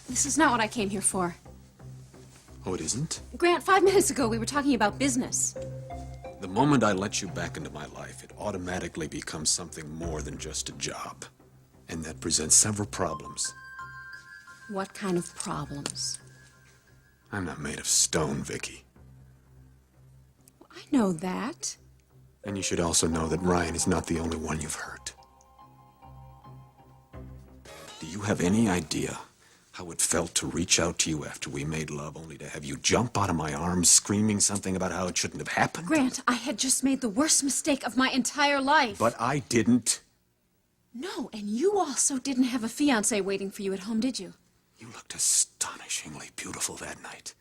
This is not what I came here for. Oh, it isn't? Grant, 5 minutes ago we were talking about business. The moment I let you back into my life, it automatically becomes something more than just a job. And that presents several problems. What kind of problems? I'm not made of stone, Vicky. I know that. And you should also know that Ryan is not the only one you've hurt. Do you have any idea how it felt to reach out to you after we made love, only to have you jump out of my arms screaming something about how it shouldn't have happened? Grant, I had just made the worst mistake of my entire life. But I didn't. No, and you also didn't have a fiancé waiting for you at home, did you? You looked astonishingly beautiful that night.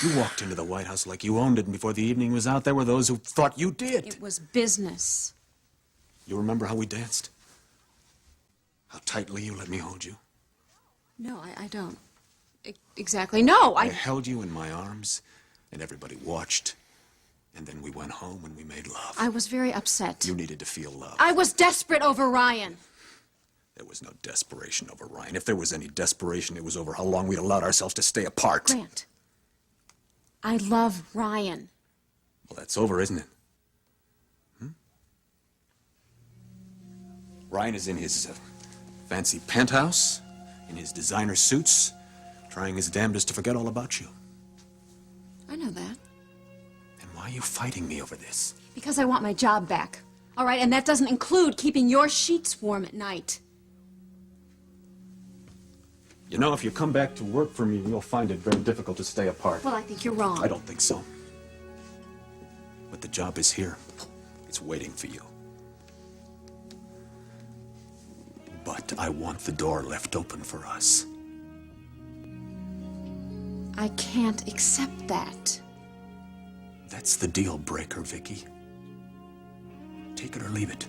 You walked into the White House like you owned it, and before the evening was out, there were those who thought you did. It was business. You remember how we danced? How tightly you let me hold you? No, I don't. Exactly. No, I held you in my arms, and everybody watched. And then we went home and we made love. I was very upset. You needed to feel love. I was desperate over Ryan. There was no desperation over Ryan. If there was any desperation, it was over how long we'd allowed ourselves to stay apart. Grant, I love Ryan. Well, that's over, isn't it? Ryan is in his fancy penthouse, in his designer suits, trying his damnedest to forget all about you. I know that. Then why are you fighting me over this? Because I want my job back. All right, and that doesn't include keeping your sheets warm at night. You know, if you come back to work for me, you'll find it very difficult to stay apart. Well, I think you're wrong. I don't think so. But the job is here. It's waiting for you. But I want the door left open for us. I can't accept that. That's the deal breaker, Vicky. Take it or leave it.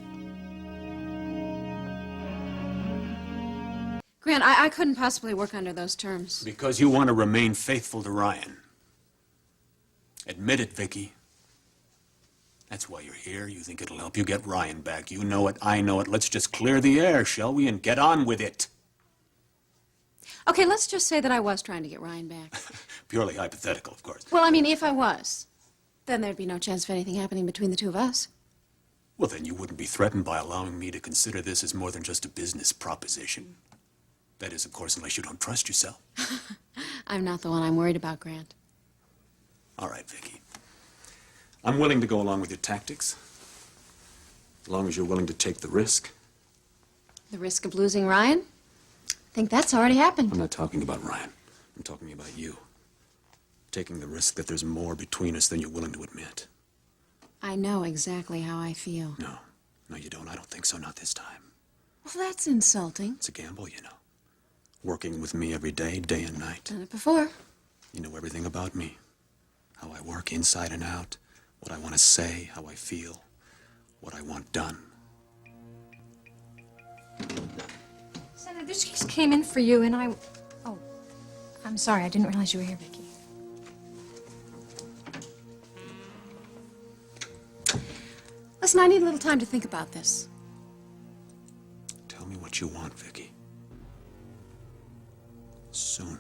Grant, I couldn't possibly work under those terms. Because you want to remain faithful to Ryan. Admit it, Vicky. That's why you're here. You think it'll help you get Ryan back. You know it, I know it. Let's just clear the air, shall we, and get on with it. Okay, let's just say that I was trying to get Ryan back. Purely hypothetical, of course. Well, I mean, if I was, then there'd be no chance of anything happening between the two of us. Well, then you wouldn't be threatened by allowing me to consider this as more than just a business proposition. That is, of course, unless you don't trust yourself. I'm not the one I'm worried about, Grant. All right, Vicky. I'm willing to go along with your tactics, as long as you're willing to take the risk. The risk of losing Ryan? I think that's already happened. I'm not talking about Ryan. I'm talking about you. Taking the risk that there's more between us than you're willing to admit. I know exactly how I feel. No, you don't. I don't think so, not this time. Well, that's insulting. It's a gamble, you know. Working with me every day, day and night. Done it before. You know everything about me. How I work inside and out. What I want to say, how I feel. What I want done. Senator, this case came in for you, and Oh, I'm sorry. I didn't realize you were here, Vicky. Listen, I need a little time to think about this. Tell me what you want, Vicky. Soon.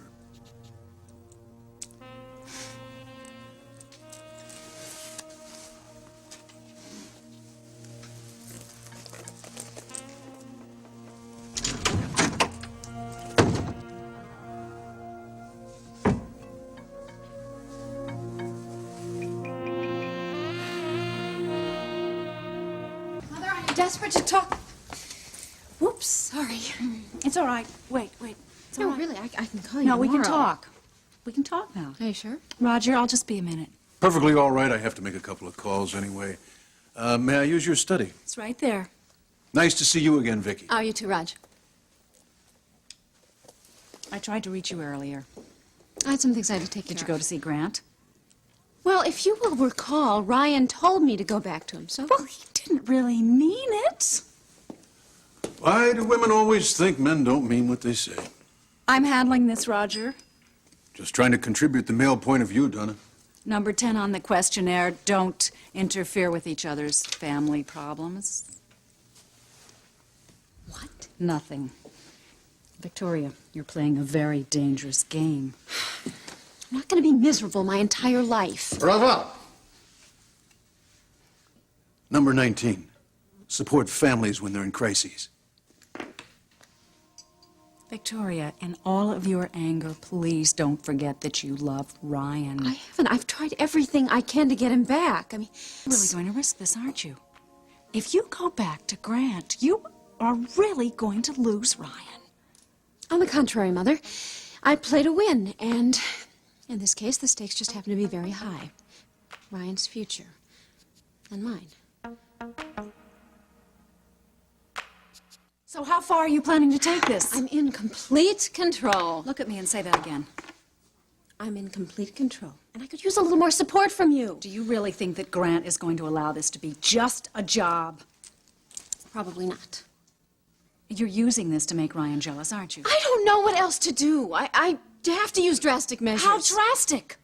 Mother, are you desperate to talk? Whoops, sorry. It's all right. Wait. It's all No, right. really, I can call you No, we can tomorrow. talk. We can talk now. Are you sure? Roger, I'll just be a minute. Perfectly all right. I have to make a couple of calls anyway. May I use your study? It's right there. Nice to see you again, Vicky. Oh, you too, Raj. I tried to reach you earlier. I had some things I had to take care Did you of. go to see Grant? Well, if you will recall, Ryan told me to go back to him, so... Well, he didn't really mean it. Why do women always think men don't mean what they say? I'm handling this, Roger. Just trying to contribute the male point of view, Donna. Number 10 on the questionnaire, don't interfere with each other's family problems. What? Nothing. Victoria, you're playing a very dangerous game. I'm not going to be miserable my entire life. Bravo! Number 19. Support families when they're in crises. Victoria, in all of your anger, please don't forget that you love Ryan. I haven't. I've tried everything I can to get him back. I mean, You're really going to risk this, aren't you? If you go back to Grant, you are really going to lose Ryan. on the contrary, Mother, I play to win, and in this case, the stakes just happen to be very high. Ryan's future and mine. So how far are you planning to take this? I'm in complete control. Look at me and say that again. I'm in complete control, and I could use a little more support from you. Do you really think that Grant is going to allow this to be just a job? Probably not. You're using this to make Ryan jealous, aren't you? I don't know what else to do. I have to use drastic measures. How drastic?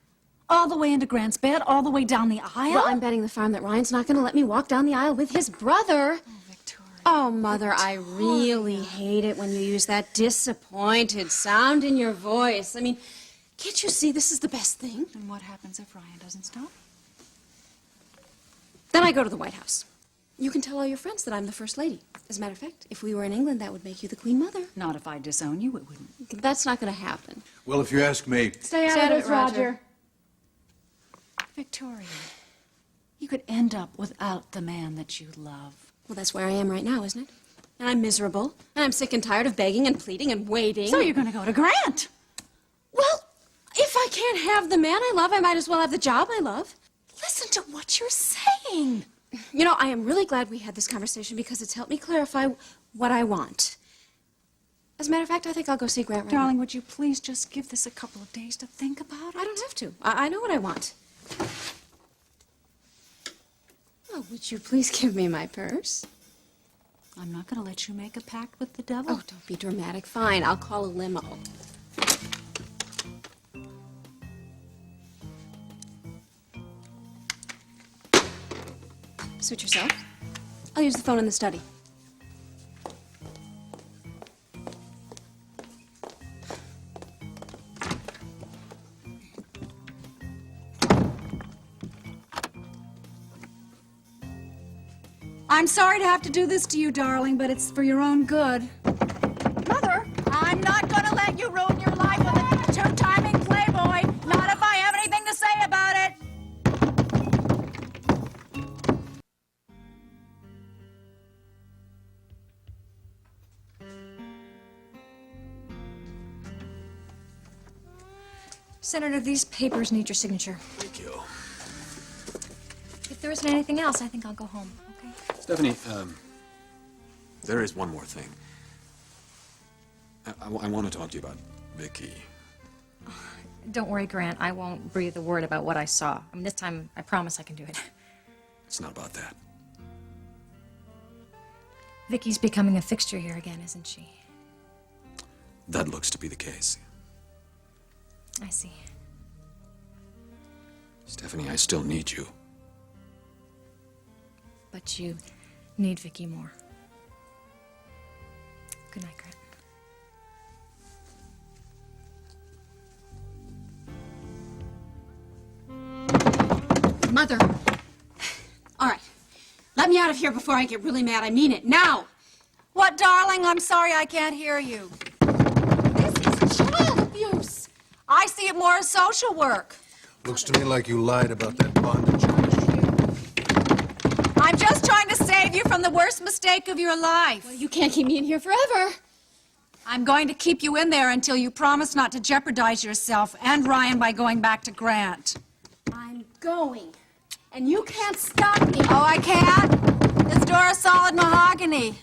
All the way into Grant's bed, all the way down the aisle? Well, I'm betting the farm that Ryan's not going to let me walk down the aisle with his brother. Oh, Victoria. Oh, Mother, I really hate it when you use that disappointed sound in your voice. I mean, can't you see this is the best thing? And what happens if Ryan doesn't stop? Then I go to the White House. You can tell all your friends that I'm the First Lady. As a matter of fact, if we were in England, that would make you the Queen Mother. Not if I disown you, it wouldn't. That's not going to happen. Well, if you ask me, Stay out of it, Roger. Victoria, you could end up without the man that you love. Well, that's where I am right now, isn't it? And I'm miserable, and I'm sick and tired of begging and pleading and waiting. So you're going to go to Grant? Well, if I can't have the man I love, I might as well have the job I love. Listen to what you're saying. You know, I am really glad we had this conversation because it's helped me clarify what I want. As a matter of fact, I think I'll go see Grant right Darling, would you please just give this a couple of days to think about it? now. I don't have to. I know what I want. Oh, would you please give me my purse? I'm not going to let you make a pact with the devil. Oh, don't be dramatic. Fine, I'll call a limo. Suit yourself. I'll use the phone in the study. I'm sorry to have to do this to you, darling, but it's for your own good. Mother, I'm not going to let you ruin your life with a two-timing playboy. Not if I have anything to say about it. Senator, these papers need your signature. Thank you. If there isn't anything else, I think I'll go home, okay? Stephanie, there is one more thing. I want to talk to you about Vicky. Don't worry, Grant. I won't breathe a word about what I saw. I mean, this time, I promise I can do it. It's not about that. Vicky's becoming a fixture here again, isn't she? That looks to be the case. I see. Stephanie, I still need you. But you need Vicky more. Good night, Grant. Mother. All right. Let me out of here before I get really mad. I mean it. Now! What, darling? I'm sorry I can't hear you. This is child abuse. I see it more as social work. looks to me like you lied about that bondage. I'm just trying to save you from the worst mistake of your life. You can't keep me in here forever. I'm going to keep you in there until you promise not to jeopardize yourself and Ryan by going back to Grant. I'm going. And you can't stop me. Oh, I can't? This door is solid mahogany.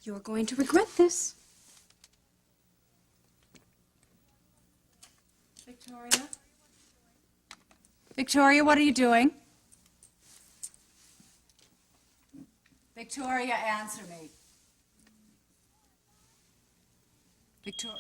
You're going to regret this. Victoria? Victoria, what are you doing? Victoria, answer me. Victoria?